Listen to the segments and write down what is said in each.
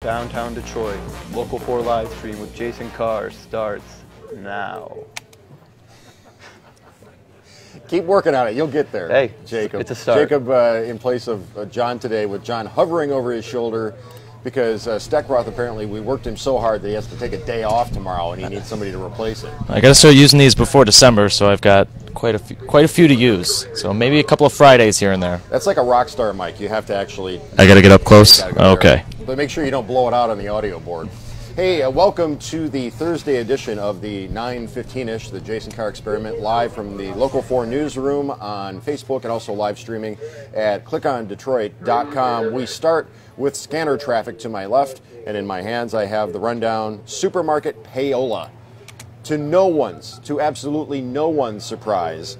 Downtown Detroit, Local 4 live stream with Jason Carr starts now. Keep working on it. You'll get there. Hey, Jacob. it's a start. Jacob in place of John today, with John hovering over his shoulder because Steckroth, apparently we worked him so hard that he has to take a day off tomorrow and he needs somebody to replace it. I got to start using these before December, so I've got quite a few to use. So maybe a couple of Fridays here and there. That's like a rock star mic. You have to actually... I got to get up close? Okay. But make sure you don't blow it out on the audio board. Hey, welcome to the Thursday edition of the 9:15-ish, the Jason Carr Experiment, live from the Local 4 newsroom on Facebook and also live streaming at clickondetroit.com. We start with scanner traffic to my left, and in my hands I have the rundown supermarket payola. To absolutely no one's surprise,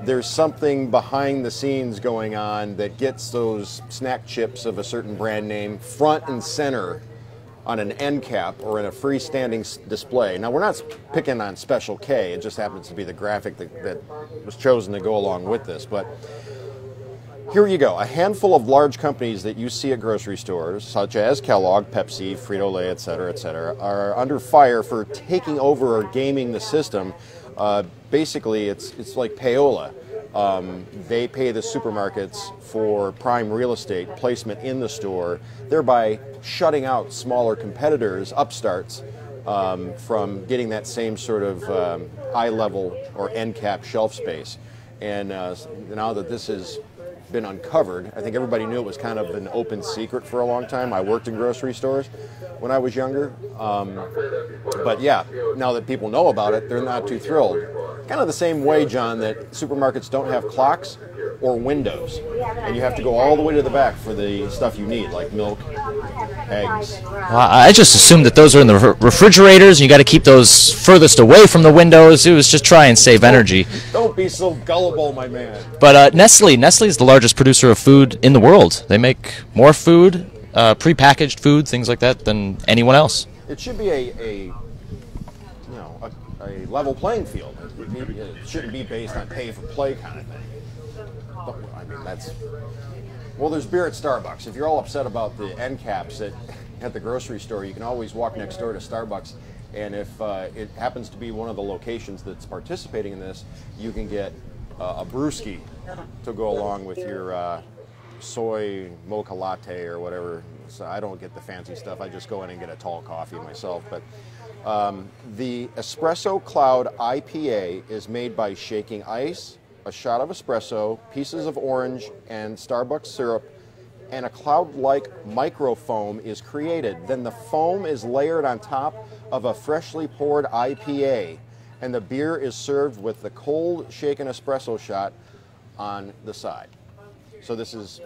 there's something behind the scenes going on that gets those snack chips of a certain brand name front and center on an end cap or in a freestanding display. Now, we're not picking on Special K. It just happens to be the graphic that was chosen to go along with this. But here you go. A handful of large companies that you see at grocery stores, such as Kellogg, Pepsi, Frito-Lay, et cetera, are under fire for taking over or gaming the system. Basically, it's like payola. They pay the supermarkets for prime real estate placement in the store, thereby shutting out smaller competitors, upstarts, from getting that same sort of eye level or end cap shelf space. And now that this has been uncovered, I think everybody knew it was kind of an open secret for a long time. I worked in grocery stores when I was younger. But yeah, now that people know about it, they're not too thrilled. Kind of the same way, John, that supermarkets don't have clocks or windows, and you have to go all the way to the back for the stuff you need, like milk, eggs. I just assumed that those are in the refrigerators, and you got to keep those furthest away from the windows. It was just try and save energy. Don't be so gullible, my man. But Nestle is the largest producer of food in the world. They make more food, prepackaged food, things like that, than anyone else. It should be a level playing field. It shouldn't be based on pay for play kind of thing. I mean, well, there's beer at Starbucks. If you're all upset about the end caps at the grocery store, you can always walk next door to Starbucks, and if it happens to be one of the locations that's participating in this, you can get a brewski to go along with your soy mocha latte or whatever. So I don't get the fancy stuff. I just go in and get a tall coffee myself. But the Espresso Cloud IPA is made by shaking ice, a shot of espresso, pieces of orange, and Starbucks syrup, and a cloud-like microfoam is created. Then the foam is layered on top of a freshly poured IPA, and the beer is served with the cold shaken espresso shot on the side. So this is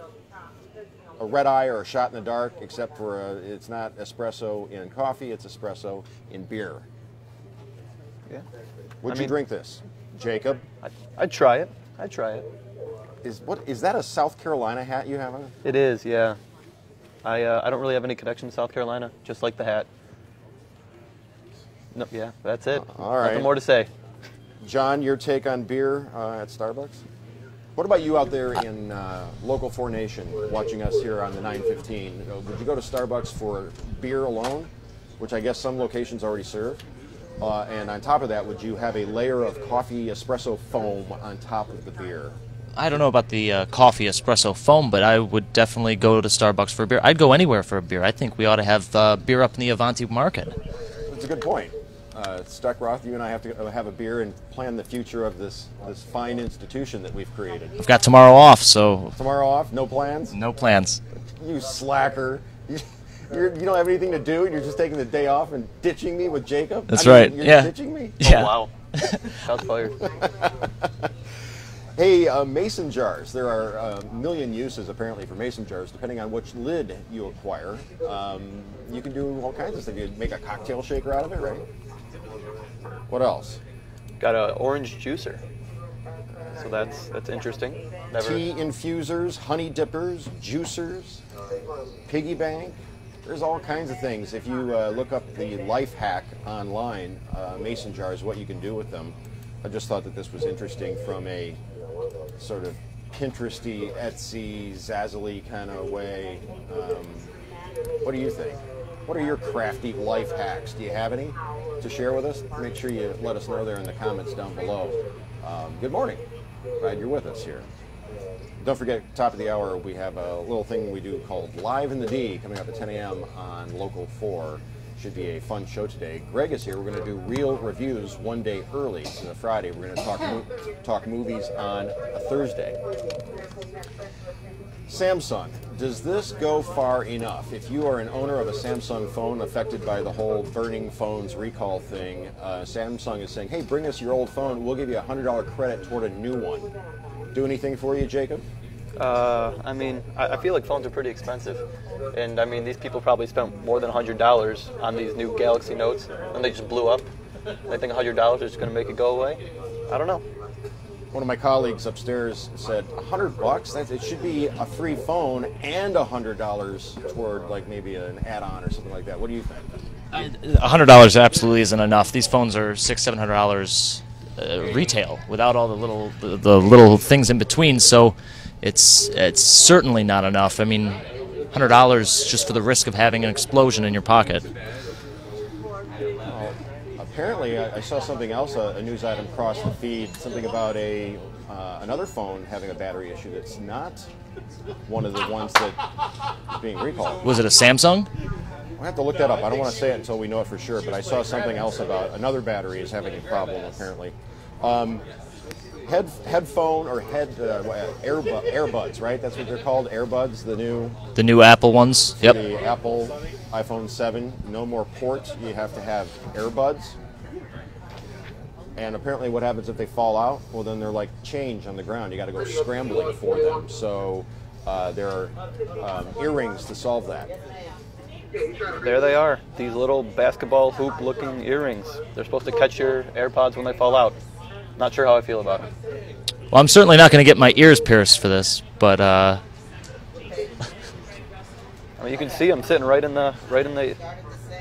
a red eye or a shot in the dark, except for it's not espresso in coffee, it's espresso in beer. Yeah. Would you drink this, Jacob? I'd try it. I'd try it. Is that a South Carolina hat you have on? It is, yeah. I don't really have any connection to South Carolina, just like the hat. No, yeah, that's it. All right. Nothing more to say. John, your take on beer at Starbucks? What about you out there in Local 4 Nation watching us here on the 9:15? Would you go to Starbucks for beer alone, which I guess some locations already serve? And on top of that, would you have a layer of coffee espresso foam on top of the beer? I don't know about the coffee espresso foam, but I would definitely go to Starbucks for a beer. I'd go anywhere for a beer. I think we ought to have beer up in the Avanti market. That's a good point. Steckroth, you and I have to have a beer and plan the future of this fine institution that we've created. I've got tomorrow off, so... Tomorrow off? No plans? No plans. You slacker. You don't have anything to do, and you're just taking the day off and ditching me with Jacob? That's right. You're ditching me? Yeah. Oh, wow. Shots fired. Hey, mason jars. There are a million uses, apparently, for mason jars, depending on which lid you acquire. You can do all kinds of things. You can make a cocktail shaker out of it, right? What else? Got an orange juicer. So that's interesting. Tea infusers, honey dippers, juicers, piggy bank. There's all kinds of things. If you look up the life hack online, mason jars, what you can do with them. I just thought that this was interesting from a sort of Pinteresty, Etsy, Zazzly kind of way. What do you think? What are your crafty life hacks? Do you have any to share with us? Make sure you let us know there in the comments down below. Good morning. Glad you're with us here. Don't forget, top of the hour, we have a little thing we do called Live in the D coming up at 10 a.m. on Local 4. Should be a fun show today. Greg is here. We're going to do real reviews one day early on a Friday. We're going to talk movies on a Thursday. Samsung, does this go far enough? If you are an owner of a Samsung phone affected by the whole burning phones recall thing, Samsung is saying, hey, bring us your old phone. We'll give you a $100 credit toward a new one. Do anything for you, Jacob? I mean, I feel like phones are pretty expensive. And I mean, these people probably spent more than $100 on these new Galaxy Notes, and they just blew up. They think $100 is going to make it go away. I don't know. One of my colleagues upstairs said, $100? It should be a free phone and $100 toward like maybe an add-on or something like that. What do you think? $100 absolutely isn't enough. These phones are $600-700 retail without all the little things in between. So it's certainly not enough. I mean, $100 just for the risk of having an explosion in your pocket. Apparently, I saw something else, a news item cross the feed, something about another phone having a battery issue that's not one of the ones that is being recalled. Was it a Samsung? We'll have to look that up. I don't want to say it until we know it for sure, but I saw something else about another battery is having a problem, apparently. Headphone or earbuds, right? That's what they're called, earbuds, the new Apple ones. Yep. The Apple iPhone 7, no more ports. You have to have earbuds. And apparently what happens if they fall out? Well, then they're like change on the ground. You got to go scrambling for them. So there are earrings to solve that. There they are, these little basketball hoop looking earrings. They're supposed to catch your AirPods when they fall out. Not sure how I feel about it. Well, I'm certainly not going to get my ears pierced for this, but I mean, you can see them sitting right in the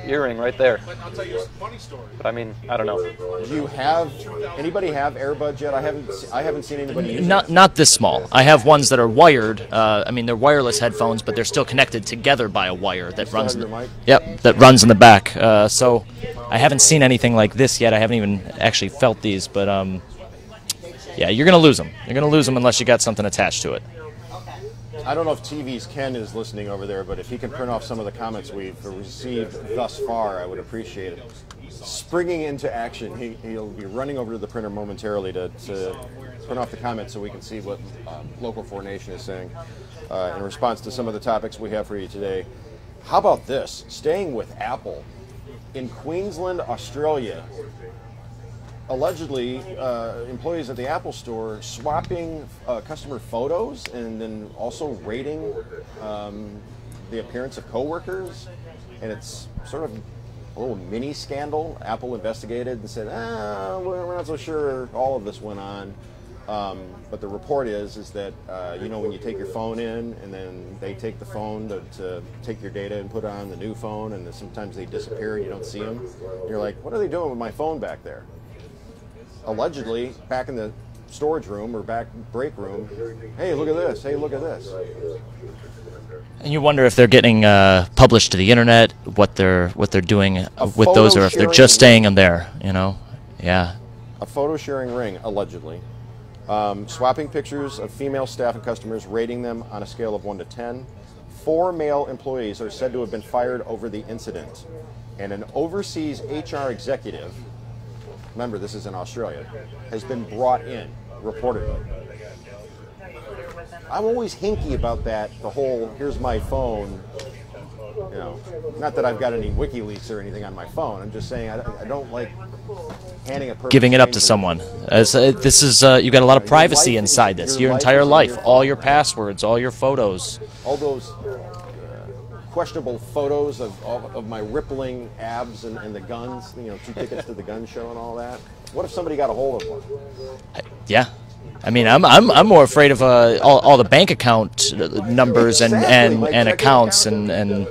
earring right there. But I'll tell you a funny story. But I mean, I don't know. Do you have anybody have earbuds yet? I haven't seen anybody use it. not this small. I have ones that are wired. I mean, they're wireless headphones, but they're still connected together by a wire that runs. Have your mic? Yep, that runs in the back. So I haven't seen anything like this yet. I haven't even actually felt these, but yeah, you're gonna lose them. You're gonna lose them unless you got something attached to it. I don't know if TV's Ken is listening over there, but if he can print off some of the comments we've received thus far, I would appreciate it. Springing into action, he'll be running over to the printer momentarily to print off the comments so we can see what Local 4 Nation is saying in response to some of the topics we have for you today. How about this? Staying with Apple. In Queensland, Australia, allegedly, employees at the Apple Store swapping customer photos and then also rating the appearance of coworkers, and it's sort of a little mini scandal. Apple investigated and said, we're not so sure all of this went on. But the report is that, you know, when you take your phone in and then they take the phone to take your data and put it on the new phone, and then sometimes they disappear and you don't see them. And you're like, what are they doing with my phone back there? Allegedly, back in the storage room or back break room, hey, look at this, hey, look at this. And you wonder if they're getting published to the internet, what they're doing with those, or if they're just staying in there, you know? Yeah. A photo sharing ring, allegedly. Swapping pictures of female staff and customers, rating them on a scale of 1 to 10. 4 male employees are said to have been fired over the incident. And an overseas HR executive, remember this is in Australia, has been brought in, reportedly. I'm always hinky about that, the whole, here's my phone, you know, not that I've got any WikiLeaks or anything on my phone. I'm just saying I don't like handing a person, giving it up to someone. This is you've got a lot of privacy inside this. Your entire life, all your passwords, all your photos, all those questionable photos of my rippling abs and the guns. You know, 2 tickets to the gun show and all that. What if somebody got a hold of one? Yeah. I mean, I'm more afraid of all the bank account numbers and accounts and.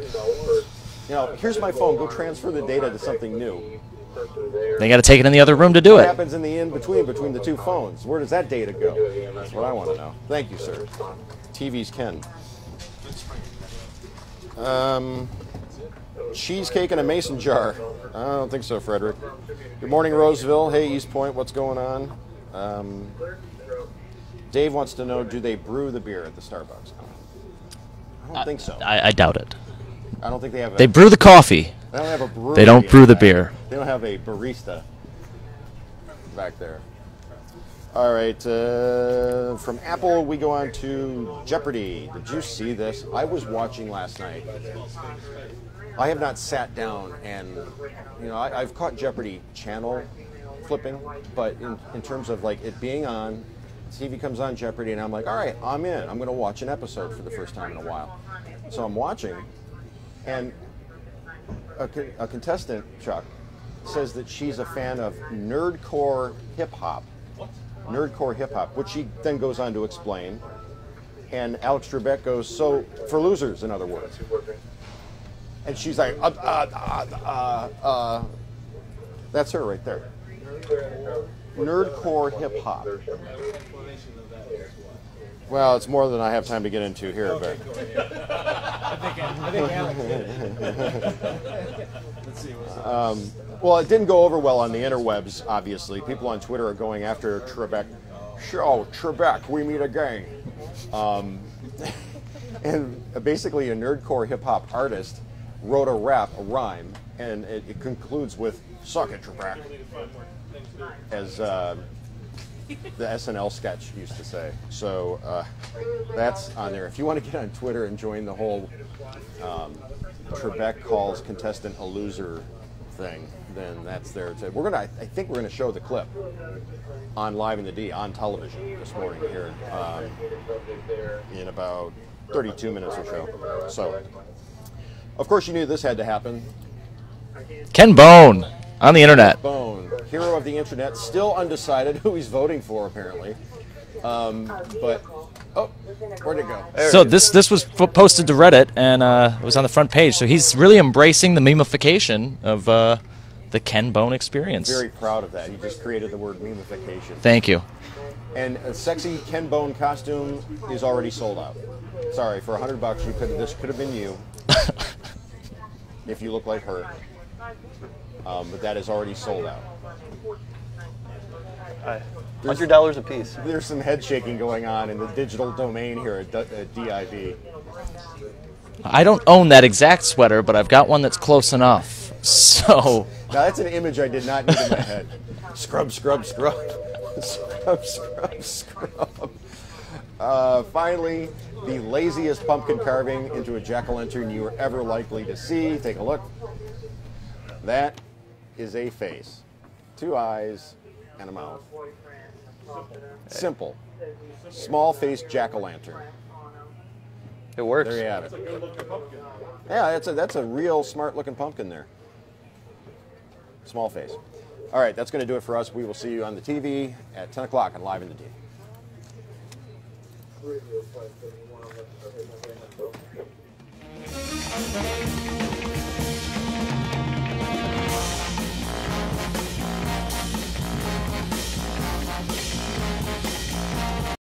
You know, here's my phone. Go transfer the data to something new. They got to take it in the other room to do What it. happens in the between the 2 phones? Where does that data go? That's what I want to know. Thank you, sir. TV's Ken. cheesecake in a mason jar. I don't think so, Frederick. Good morning, Roseville. Hey, East Point, what's going on? Dave wants to know, do they brew the beer at the Starbucks? I don't think so. I doubt it. I don't think they have. They brew the coffee. They don't have a brewery. They don't brew the beer. They don't have a barista back there. All right. From Apple, we go on to Jeopardy. Did you see this? I was watching last night. I have not sat down and, I've caught Jeopardy channel flipping, but in terms of like it being on, TV comes on Jeopardy, and I'm like, all right, I'm in. I'm going to watch an episode for the first time in a while. So I'm watching, and a contestant, Chuck, says that she's a fan of nerdcore hip-hop. Nerdcore hip-hop, which she then goes on to explain. And Alex Trebek goes, so, for losers, in other words. And she's like, that's her right there. Nerdcore hip-hop. Well, it's more than I have time to get into here, but... well, it didn't go over well on the interwebs, obviously. People on Twitter are going after Trebek. Show, Trebek, we meet again. And basically a nerdcore hip-hop artist wrote a rhyme, and it concludes with, suck it, Trebek, as the SNL sketch used to say. So that's on there. If you want to get on Twitter and join the whole Trebek calls contestant a loser thing, then that's there. I think we're gonna show the clip on Live in the D on television this morning here in about 32 minutes or so. So, of course, you knew this had to happen. Ken Bone on the internet. Bone, hero of the internet, still undecided who he's voting for, apparently. But where'd it go? So this was posted to Reddit, and it was on the front page. So he's really embracing the memification of the Ken Bone experience. Very proud of that. He just created the word memification. Thank you. And a sexy Ken Bone costume is already sold out. Sorry, for $100, this could have been you if you look like her. But that is already sold out. $100 a piece. There's some head shaking going on in the digital domain here at DIV. I don't own that exact sweater, but I've got one that's close enough. So now that's an image I did not need in my head. Scrub, scrub, scrub. Scrub, scrub, scrub. Finally, the laziest pumpkin carving into a jack-o'-lantern you were ever likely to see. Take a look. That is a face. 2 eyes and a mouth. Simple. Small-faced jack-o'-lantern. It works. There you have it. Yeah, that's a real smart-looking pumpkin there. Small face. All right, that's going to do it for us. We will see you on the TV at 10 o'clock on Live in the D. Thank you.